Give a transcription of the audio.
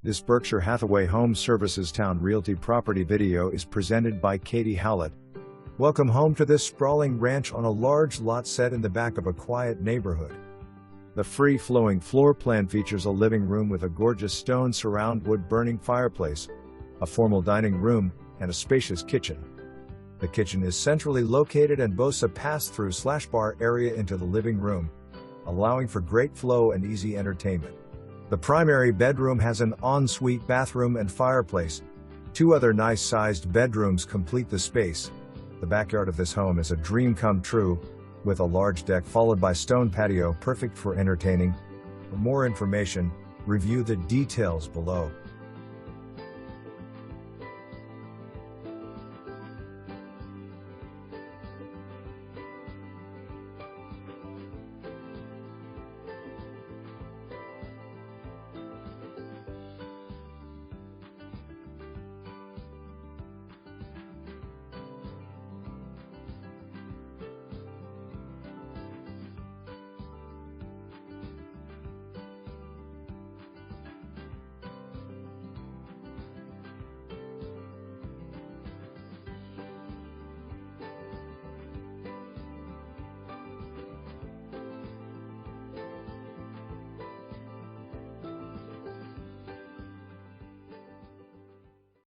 This Berkshire Hathaway Home Services Towne Realty property video is presented by Katie Howlett. Welcome home to this sprawling ranch on a large lot set in the back of a quiet neighborhood. The free-flowing floor plan features a living room with a gorgeous stone surround wood-burning fireplace, a formal dining room, and a spacious kitchen. The kitchen is centrally located and boasts a pass-through/bar area into the living room, allowing for great flow and easy entertainment. The primary bedroom has an ensuite bathroom and fireplace. Two other nice-sized bedrooms complete the space. The backyard of this home is a dream come true, with a large deck followed by stone patio perfect for entertaining. For more information, review the details below.